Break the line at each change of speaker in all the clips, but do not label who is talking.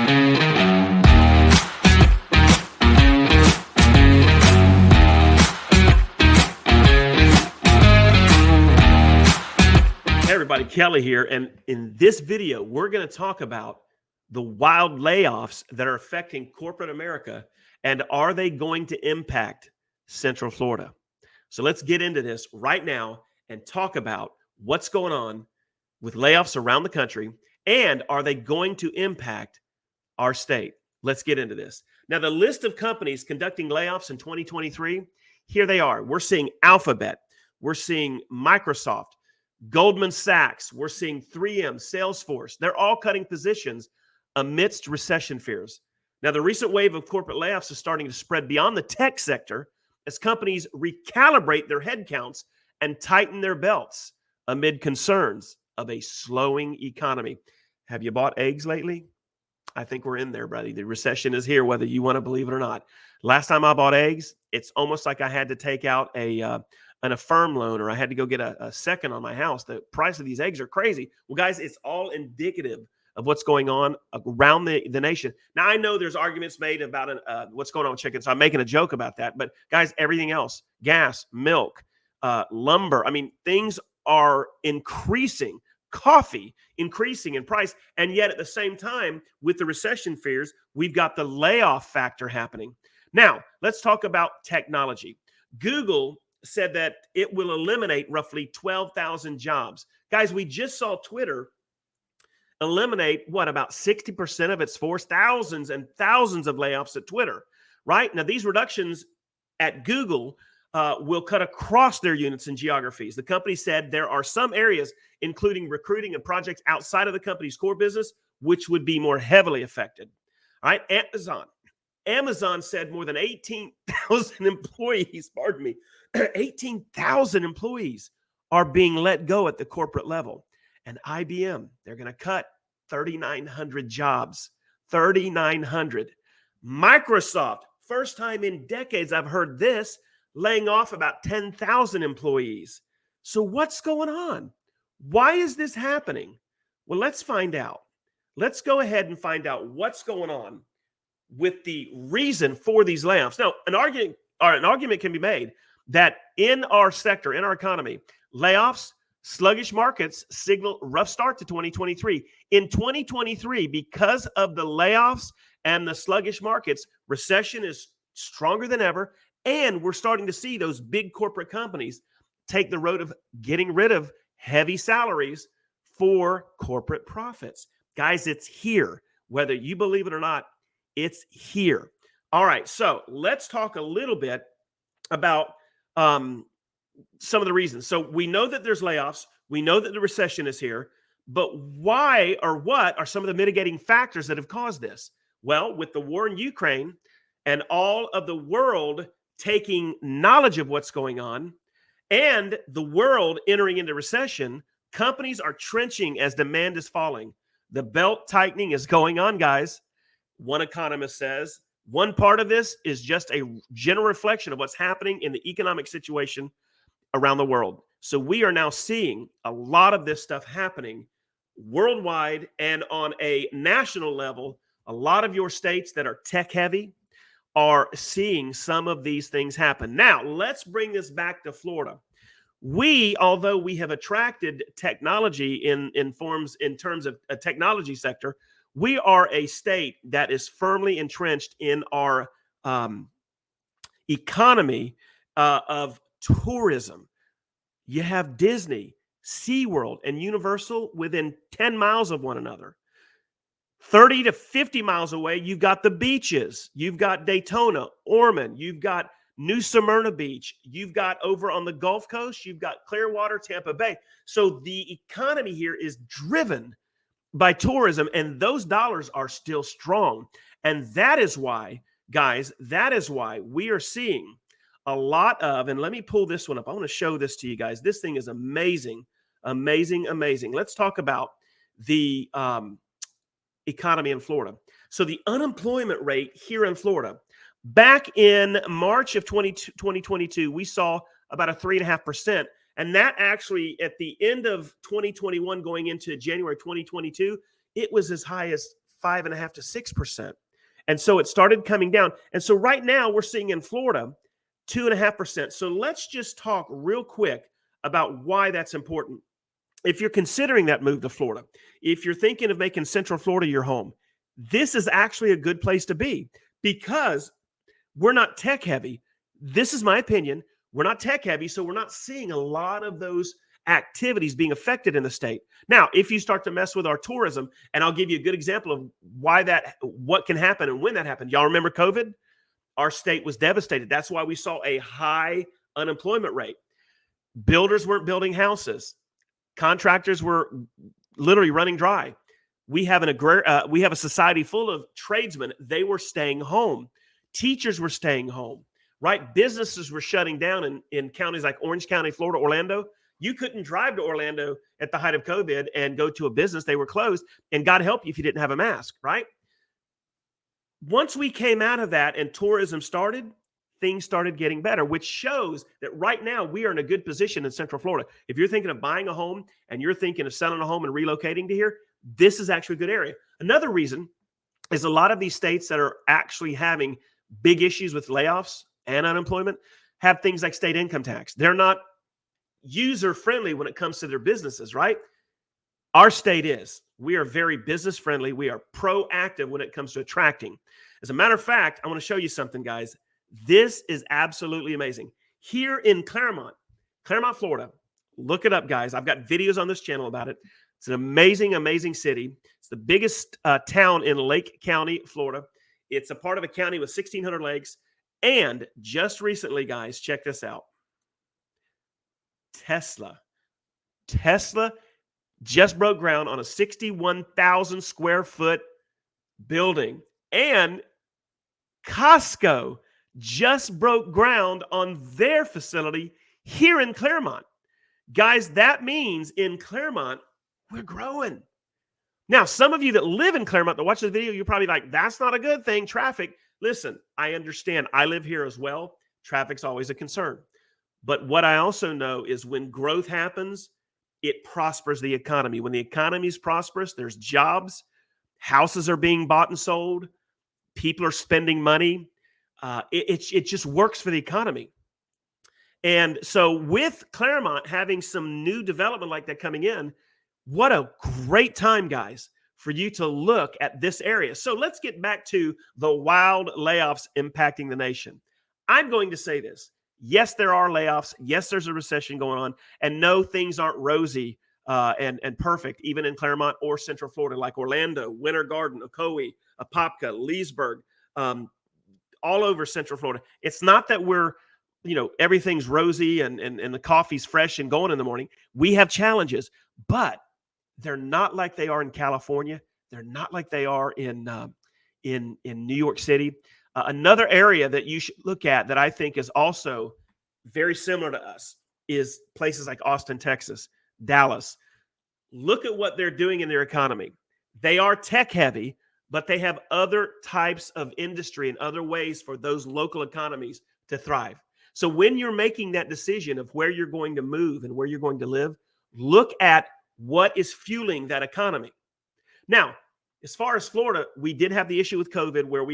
Hey everybody, Kelly here, and in this video, we're going to talk about the wild layoffs that are affecting corporate America, and are they going to impact Central Florida? So let's get into this right now and talk about what's going on with layoffs around the country, and are they going to impact our state? Let's get into this. Now, the list of companies conducting layoffs in 2023, here they are. We're seeing Alphabet, we're seeing Microsoft, Goldman Sachs, we're seeing 3M, Salesforce. They're all cutting positions amidst recession fears. Now, the recent wave of corporate layoffs is starting to spread beyond the tech sector as companies recalibrate their headcounts and tighten their belts amid concerns of a slowing economy. Have you bought eggs lately? I think we're in there, buddy. The recession is here, whether you want to believe it or not. Last time I bought eggs, it's almost like I had to take out an Affirm loan, or I had to go get a second on my house. The price of these eggs are crazy. Well, guys, it's all indicative of what's going on around the nation. Now, I know there's arguments made about what's going on with chicken, so I'm making a joke about that. But guys, everything else, gas, milk, lumber, I mean, things are increasing. Coffee increasing in price. And yet at the same time, with the recession fears, we've got the layoff factor happening. Now, let's talk about technology. Google said that it will eliminate roughly 12,000 jobs. Guys, we just saw Twitter eliminate about 60% of its force, thousands and thousands of layoffs at Twitter, right? Now, these reductions at Google will cut across their units and geographies. The company said there are some areas, including recruiting and projects outside of the company's core business, which would be more heavily affected. All right, Amazon said more than 18,000 employees, 18,000 employees are being let go at the corporate level. And IBM, they're going to cut 3,900 jobs, 3,900. Microsoft, first time in decades I've heard this, laying off about 10,000 employees. So what's going on? Why is this happening? Well, let's find out. Let's go ahead and find out what's going on with the reason for these layoffs. Now, an argument can be made that in our sector, in our economy, layoffs, sluggish markets signal rough start to 2023. In 2023, because of the layoffs and the sluggish markets, recession is stronger than ever. And we're starting to see those big corporate companies take the road of getting rid of heavy salaries for corporate profits. Guys, it's here. Whether you believe it or not, it's here. All right, so let's talk a little bit about some of the reasons. So we know that there's layoffs. We know that the recession is here. But why or what are some of the mitigating factors that have caused this? Well, with the war in Ukraine and all of the world taking knowledge of what's going on and the world entering into recession, companies are trenching as demand is falling. The belt tightening is going on, guys. One economist says one part of this is just a general reflection of what's happening in the economic situation around the world. So we are now seeing a lot of this stuff happening worldwide and on a national level. A lot of your states that are tech heavy are seeing some of these things happen. Now, let's bring this back to Florida. Although we have attracted technology in terms of a technology sector, we are a state that is firmly entrenched in our economy of tourism. You have Disney, SeaWorld, and Universal within 10 miles of one another. 30 to 50 miles away, you've got the beaches. You've got Daytona, Ormond. You've got New Smyrna Beach. You've got over on the Gulf Coast, you've got Clearwater, Tampa Bay. So the economy here is driven by tourism, and those dollars are still strong. And that is why, guys, we are seeing a lot of, and let me pull this one up. I want to show this to you guys. This thing is amazing, amazing, amazing. Let's talk about the economy in Florida. So the unemployment rate here in Florida, back in March of 2022, we saw about a 3.5%. And that actually, at the end of 2021, going into January 2022, it was as high as 5.5 to 6%. And so it started coming down. And so right now we're seeing in Florida 2.5%. So let's just talk real quick about why that's important. If you're considering that move to Florida, if you're thinking of making Central Florida your home, this is actually a good place to be because we're not tech heavy. This is my opinion. We're not tech heavy, so we're not seeing a lot of those activities being affected in the state. Now, if you start to mess with our tourism, and I'll give you a good example of what can happen and when that happened. Y'all remember COVID? Our state was devastated. That's why we saw a high unemployment rate. Builders weren't building houses. Contractors were literally running dry. We have a society full of tradesmen. They were staying home. Teachers were staying home, right? Businesses were shutting down in counties like Orange County, Florida, Orlando. You couldn't drive to Orlando at the height of COVID and go to a business. They were closed. And God help you if you didn't have a mask, right? Once we came out of that and tourism started, things started getting better, which shows that right now we are in a good position in Central Florida. If you're thinking of buying a home and you're thinking of selling a home and relocating to here, this is actually a good area. Another reason is a lot of these states that are actually having big issues with layoffs and unemployment have things like state income tax. They're not user friendly when it comes to their businesses, right? Our state is. We are very business friendly. We are proactive when it comes to attracting. As a matter of fact, I want to show you something, guys. This is absolutely amazing. Here in Claremont, Florida, look it up, guys. I've got videos on this channel about it. It's an amazing, amazing city. It's the biggest town in Lake County, Florida. It's a part of a county with 1,600 lakes. And just recently, guys, check this out. Tesla just broke ground on a 61,000 square foot building. And Costco just broke ground on their facility here in Claremont. Guys, that means in Claremont, we're growing. Now, some of you that live in Claremont that watch the video, you're probably like, that's not a good thing, traffic. Listen, I understand. I live here as well. Traffic's always a concern. But what I also know is when growth happens, it prospers the economy. When the economy is prosperous, there's jobs, houses are being bought and sold, people are spending money. It just works for the economy. And so with Claremont having some new development like that coming in, what a great time, guys, for you to look at this area. So let's get back to the wild layoffs impacting the nation. I'm going to say this. Yes, there are layoffs. Yes, there's a recession going on. And no, things aren't rosy and perfect, even in Claremont or Central Florida, like Orlando, Winter Garden, Ocoee, Apopka, Leesburg, all over Central Florida. It's not that we're, everything's rosy and the coffee's fresh and going in the morning. We have challenges, but they're not like they are in California. They're not like they are in New York City. Another area that you should look at that I think is also very similar to us is places like Austin, Texas, Dallas. Look at what they're doing in their economy. They are tech heavy, but they have other types of industry and other ways for those local economies to thrive. So when you're making that decision of where you're going to move and where you're going to live, look at what is fueling that economy. Now, as far as Florida, we did have the issue with COVID where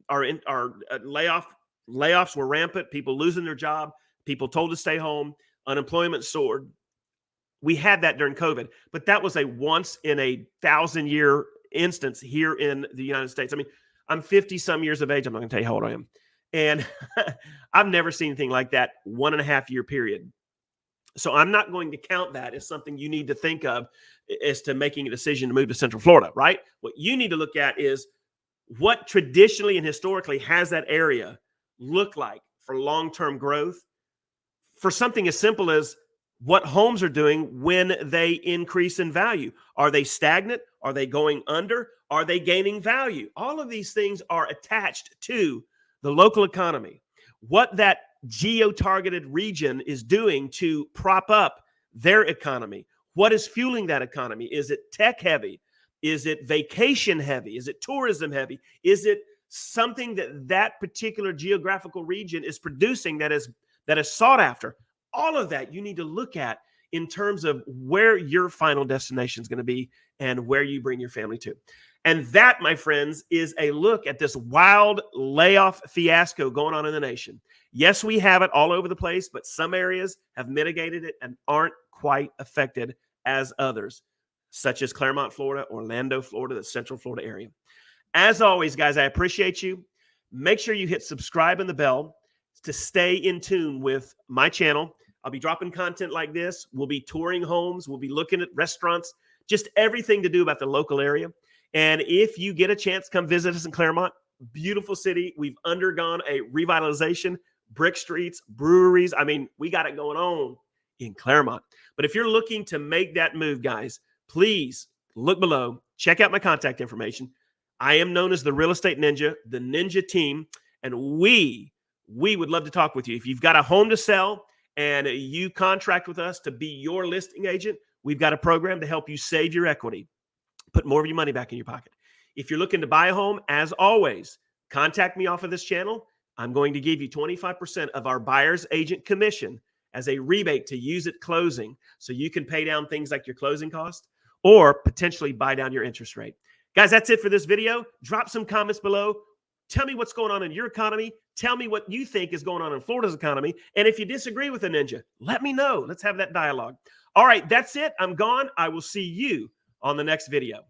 our layoffs were rampant, people losing their job, people told to stay home, unemployment soared. We had that during COVID, but that was a once in a 1,000-year instance here in the United States. I mean, I'm 50 some years of age. I'm not going to tell you how old I am. And I've never seen anything like that 1.5 year period. So I'm not going to count that as something you need to think of as to making a decision to move to Central Florida, right? What you need to look at is what traditionally and historically has that area look like for long-term growth, for something as simple as what homes are doing when they increase in value. Are they stagnant? Are they going under? Are they gaining value? All of these things are attached to the local economy. What that geo-targeted region is doing to prop up their economy. What is fueling that economy? Is it tech heavy? Is it vacation heavy? Is it tourism heavy? Is it something that particular geographical region is producing that is sought after? All of that you need to look at in terms of where your final destination is going to be and where you bring your family to. And that, my friends, is a look at this wild layoff fiasco going on in the nation. Yes, we have it all over the place, but some areas have mitigated it and aren't quite affected as others, such as Claremont, Florida, Orlando, Florida, the Central Florida area. As always, guys, I appreciate you. Make sure you hit subscribe and the bell to stay in tune with my channel. I'll be dropping content like this. We'll be touring homes. We'll be looking at restaurants, just everything to do about the local area. And if you get a chance, come visit us in Claremont. Beautiful city. We've undergone a revitalization, brick streets, breweries. I mean, we got it going on in Claremont. But if you're looking to make that move, guys, please look below. Check out my contact information. I am known as the Real Estate Ninja, the Ninja Team, and we would love to talk with you. If you've got a home to sell and you contract with us to be your listing agent, we've got a program to help you save your equity, put more of your money back in your pocket. If you're looking to buy a home, as always, contact me off of this channel. I'm going to give you 25% of our buyer's agent commission as a rebate to use at closing so you can pay down things like your closing cost or potentially buy down your interest rate. Guys, that's it for this video. Drop some comments below. Tell me what's going on in your economy. Tell me what you think is going on in Florida's economy. And if you disagree with the ninja, let me know. Let's have that dialogue. All right, that's it. I'm gone. I will see you on the next video.